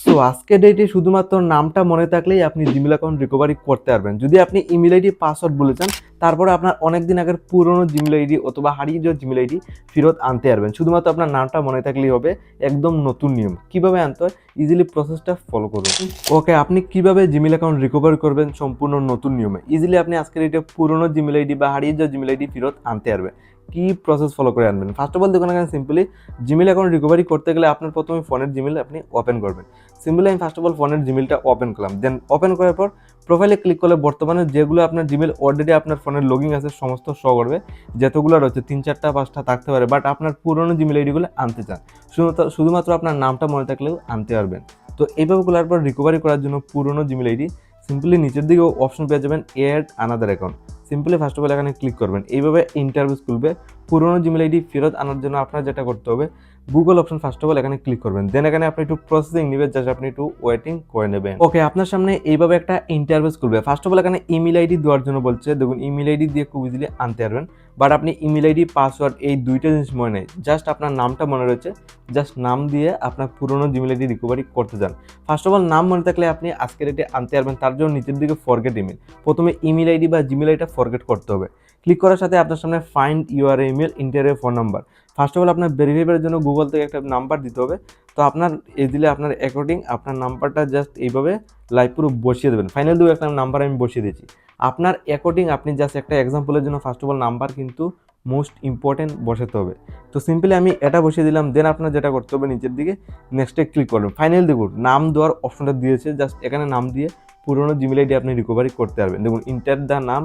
So আজকের ডেটে শুধুমাত্র নামটা মনে থাকলেই আপনি জিমেল অ্যাকাউন্ট রিকভারি করতে পারবেন। যদি আপনি ইমেল আইডি পাসওয়ার্ড ভুলে যান, তারপরে আপনার অনেকদিন আগের পুরনো জিমেল আইডি অথবা হারিয়ে যাওয়া জিমেল আইডি ফেরত আনতে পারবেন। শুধুমাত্র আপনার নামটা মনে থাকলেই হবে। একদম নতুন নিয়ম। কিভাবে আনতে হয় ইজিলি প্রসেসটা ফলো করুন। ওকে, আপনি কিভাবে জিমেল অ্যাকাউন্ট রিকভারি করবেন সম্পূর্ণ নতুন নিয়মে। ইজিলি আপনি আজকের ডেটে পুরনো জিমেল আইডি বা হারিয়ে যাওয়া জিমেল আইডি ফেরত আনতে পারবেন। কি প্রসেস ফলো করে আনবেন? ফার্স্ট অফ অল দেখুন, এখানে সিম্পলি জিমেল অ্যাকাউন্ট রিকভারি করতে গেলে আপনার প্রথমে ফোনের জিমেল আপনি ওপেন করবেন। সিম্পলি আমি ফার্স্ট অফ অল ফোনের জিমেলটা ওপেন করলাম। দেন ওপেন করার পর প্রোফাইলে ক্লিক করলে বর্তমানে যেগুলো আপনার জিমেল অলরেডি আপনার ফোনের লগইন আছে সমস্ত শো করবে। যতগুলো রয়েছে 3-4টা 5টা থাকতে পারে, বাট আপনার পুরনো জিমেল আইডিগুলো আনতে চান, শুধুমাত্র আপনার নামটা মনে থাকলেও আনতে পারবেন। তো এইভাবে খোলার পর রিকভারি করার জন্য পুরনো জিমেল আইডি সিম্পলি নিচের দিকে অপশন পেয়ে যাবেন add another account. Simply first of all এখানে ক্লিক করবেন। এইভাবে ইন্টারভিউ খুলবে। পুরনো জিমেল আইডি ফেরত আনার জন্য আপনার যেটা করতে হবে, Google option first of all এখানে ক্লিক করবেন। দেন এখানে আপনি একটু প্রসেসিং নেবেন, জাস্ট আপনি একটু ওয়েটিং করে নেবেন। ওকে, আপনার সামনে এইভাবে একটা ইন্টারভিউ খুলবে। ফার্স্ট অফ অল এখানে ইমেল আইডি দেওয়ার জন্য বলছে। দেখুন, ইমেল আইডি দিয়ে খুব ইজিলি আনতে পারবেন, বাট আপনি ইমেল আইডি পাসওয়ার্ড এই দুইটা জিনিস মনে নেই। জাস্ট আপনার নামটা মনে রয়েছে, জাস্ট নাম দিয়ে আপনার পুরনো জিমেল আইডি রিকভারি করতে যান। ফার্স্ট অফ অল নাম মনে থাকলে আপনি আজকের ডেটে আনতে পারবেন। তার জন্য নিচের দিকে ফরগেট ইমেল, প্রথমে ইমেল আইডি বা জিমেল আইডিটা ফরগেট করতে হবে। ক্লিক করার সাথে আপনার সামনে find your email inter phone number. First of all আপনার ভেরিফাইয়ের জন্য গুগল থেকে একটা নাম্বার দিতে হবে। তো আপনার এই দিলে আপনার অ্যাকর্ডিং আপনার নাম্বারটা জাস্ট এইভাবে লাইভ পুরো বসিয়ে দেবেন। ফাইনাল দু একটা নাম্বার আমি বসিয়ে দিয়েছি। আপনার অ্যাকর্ডিং আপনি জাস্ট একটা এক্সাম্পলের জন্য ফার্স্ট অফ অল নাম্বার কিন্তু মোস্ট ইম্পর্টেন্ট বসাতে হবে। তো সিম্পলি আমি এটা বসিয়ে দিলাম। দেন আপনার যেটা করতে হবে, নিচের দিকে নেক্সটে ক্লিক করবেন। ফাইনাল দেখুন নাম দেওয়ার অপশনটা দিয়েছে, জাস্ট এখানে নাম দিয়ে পুরোনো জিমেল আইডি আপনি রিকভারি করতে পারবেন। দেখুন, ইন্টার দ্য নাম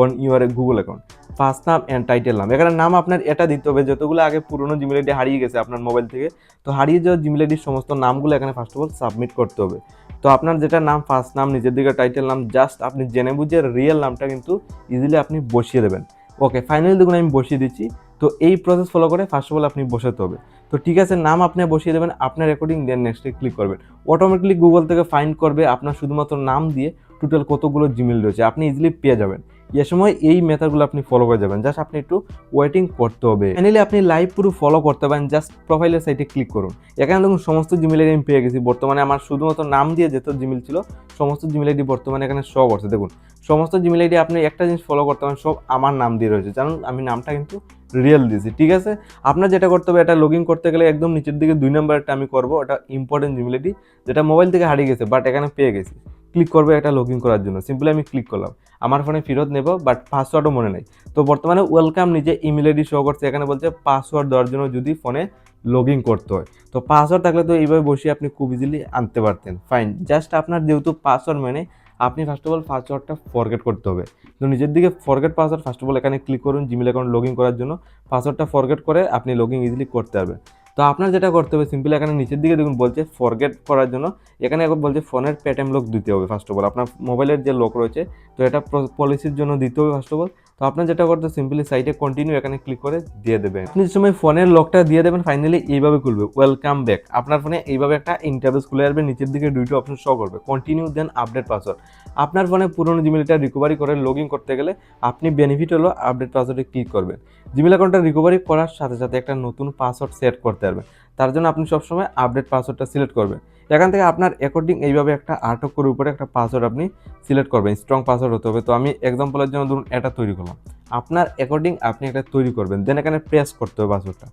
on your Google account, first নাম অ্যান্ড টাইটেল নাম। এখানে নাম আপনার এটা দিতে হবে যতগুলো আগে পুরোনো জিমেল আইডি হারিয়ে গেছে আপনার মোবাইল থেকে। তো হারিয়ে যাওয়া জিমেল আইডির সমস্ত নামগুলো এখানে ফার্স্ট অফ অল সাবমিট করতে হবে। তো আপনার যেটা নাম, ফার্স্ট নাম, নিচের দিকে টাইটেল নাম, জাস্ট আপনি জেনে বুঝে রিয়েল নামটা কিন্তু ইজিলি আপনি বসিয়ে দেবেন। ওকে, ফাইনালি দেখুন আমি বসিয়ে দিচ্ছি। তো এই প্রসেস ফলো করে ফার্স্ট অফ অল আপনি বসাতে হবে। তো ঠিক আছে, নাম আপনি বসিয়ে দেবেন আপনার রেকর্ডিং। দেন নেক্সটে ক্লিক করবেন। অটোমেটিকলি গুগল থেকে ফাইন্ড করবে আপনার শুধুমাত্র নাম দিয়ে টোটাল কতগুলো জিমেল রয়েছে, আপনি ইজিলি পেয়ে যাবেন। এ সময় এই মেথডগুলো আপনি ফলো করে যাবেন, জাস্ট আপনি একটু ওয়েটিং করতে হবে। ফাইনালি আপনি লাইভ পুরো ফলো করতে পারেন। জাস্ট প্রোফাইলের সাইটে ক্লিক করুন। এখানে দেখুন সমস্ত জিমেল আইডি আমি পেয়ে গেছি। বর্তমানে আমার শুধুমাত্র নাম দিয়ে যত জিমেল ছিল সমস্ত জিমেল আইডি বর্তমানে এখানে শো করছে। দেখুন সমস্ত জিমেল আইডি আপনি একটা জিনিস ফলো করতে পারেন, সব আমার নাম দিয়ে রয়েছে। জানুন আমি নামটা কিন্তু রিয়েল দিয়েছি। ঠিক আছে, আপনার যেটা করতে হবে, এটা লগ ইন করতে গেলে একদম নিচের দিকে 2 নম্বর একটা আমি করবো। এটা ইম্পর্টেন্ট জিমেল আইডি যেটা মোবাইল থেকে হারিয়ে গেছে, বাট এখানে পেয়ে গেছি। ক্লিক করবে এটা লগ ইন করার জন্য। সিম্পলি আমি ক্লিক করলাম। আমার ফোনে ফেরত নেব, বাট পাসওয়ার্ডও মনে নেই। তো বর্তমানে ওয়েলকাম নিজে ইমেল আইডি শো করছে। এখানে বলছে পাসওয়ার্ড দেওয়ার জন্য যদি ফোনে লগ ইন করতে হয়। তো পাসওয়ার্ড থাকলে তো এইভাবে বসে আপনি খুব ইজিলি আনতে পারতেন। ফাইন, জাস্ট আপনার যেহেতু পাসওয়ার্ড মানে আপনি ফার্স্ট অফ অল পাসওয়ার্ডটা ফরগেট করতে হবে। তো নিজের দিকে forget password first of all এখানে ক্লিক করুন। জিমেল অ্যাকাউন্ট লগ ইন করার জন্য পাসওয়ার্ডটা ফরগেট করে আপনি লগ ইন ইজিলি করতে পারবেন। তো আপনার যেটা করতে হবে, সিম্পলি এখানে নিচের দিকে দেখুন বলছে ফরগেট করার জন্য এখানে একবার বলছে ফোনের পেটিএম লক দিতে হবে। ফার্স্ট অফ অল আপনার মোবাইলের যে লক রয়েছে, তো এটা পলিসির জন্য দিতে হবে ফার্স্ট অফ অল। তো আপনার যেটা করতে সিম্পলি সাইটে কন্টিনিউ এখানে ক্লিক করে দিয়ে দেবেন। আপনি যে সময় ফোনের লকটা দিয়ে দেবেন, ফাইনালি এইভাবে খুলবে ওয়েলকাম ব্যাক। আপনার ফোনে এইভাবে একটা ইন্টারফেস খুলে আসবে। নিচের দিকে দুইটা অপশন শো করবে, কন্টিনিউ দেন আপডেট পাসওয়ার্ড। আপনার ফোনে পুরনো জিমেলটা রিকভারি করে লগ ইন করতে গেলে আপনি বেনিফিট হলো আপডেট পাসওয়ার্ডে ক্লিক করবেন। জিমেল অ্যাকাউন্টটা রিকভারি করার সাথে সাথে একটা নতুন পাসওয়ার্ড সেট করতে পারবেন। তার জন্য আপনি সবসময় আপডেট পাসওয়ার্ডটা সিলেক্ট করবেন। এখান থেকে আপনার অ্যাকর্ডিং এইভাবে একটা 8 অক্ষরের উপরে একটা পাসওয়ার্ড আপনি সিলেক্ট করবেন। স্ট্রং পাসওয়ার্ড হতে হবে। তো আমি এক্সাম্পলের জন্য ধরুন এটা তৈরি করলাম। আপনার অ্যাকর্ডিং আপনি একটা তৈরি করবেন। দেন এখানে প্রেস করতে হবে পাসওয়ার্ডটা,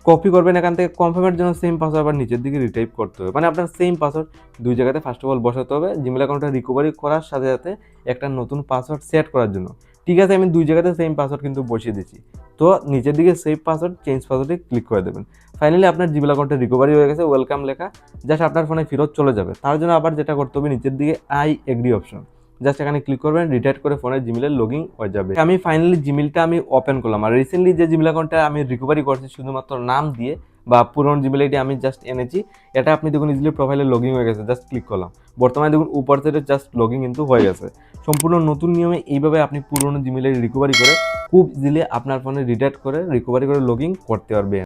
কপি করবেন। এখান থেকে কনফার্মের জন্য সেম পাসওয়ার্ড আবার নিচের দিকে রিটাইপ করতে হবে। মানে আপনার সেম পাসওয়ার্ড দুই জায়গাতে ফার্স্ট অফ অল বসাতে হবে জিমেল অ্যাকাউন্টটা রিকভারি করার সাথে সাথে একটা নতুন পাসওয়ার্ড সেট করার জন্য। ঠিক আছে, আমি দুই জায়গাতে সেম পাসওয়ার্ড কিন্তু বসিয়ে দিচ্ছি। তো নিচের দিকে সেভ পাসওয়ার্ড চেঞ্জ পাসওয়ার্ডে ক্লিক করে দেবেন। ফাইনালি আপনার জিমেল অ্যাকাউন্টে রিকভারি হয়ে গেছে। ওয়েলকাম লেখা জাস্ট আপনার ফোনে ফেরত চলে যাবে। তার জন্য আবার যেটা করতে হবে, নিচের দিকে আই এগ্রি অপশন, জাস্ট এখানে ক্লিক করবেন। রিটাইট করে ফোনের জিমেলের লগ ইন হয়ে যাবে। আমি ফাইনালি জিমেলটা আমি ওপেন করলাম। আর রিসেন্টলি যে জিমেল অ্যাকাউন্টটা আমি রিকভারি করছি শুধুমাত্র নাম দিয়ে বা পুরনো জিমেল আইডি আমি জাস্ট এনেছি, এটা আপনি দেখুন ইজিলি প্রোফাইলে লগ ইন হয়ে গেছে। জাস্ট ক্লিক করলাম, বর্তমানে দেখুন উপর থেকে জাস্ট লগ ইন কিন্তু হয়ে গেছে। সম্পূর্ণ নতুন নিয়মে এইভাবে আপনি পুরনো জিমেল আইডি রিকভারি করে খুব ইজিলি আপনার ফোনে রিটাইট করে রিকভারি করে লগ ইন করতে পারবেন।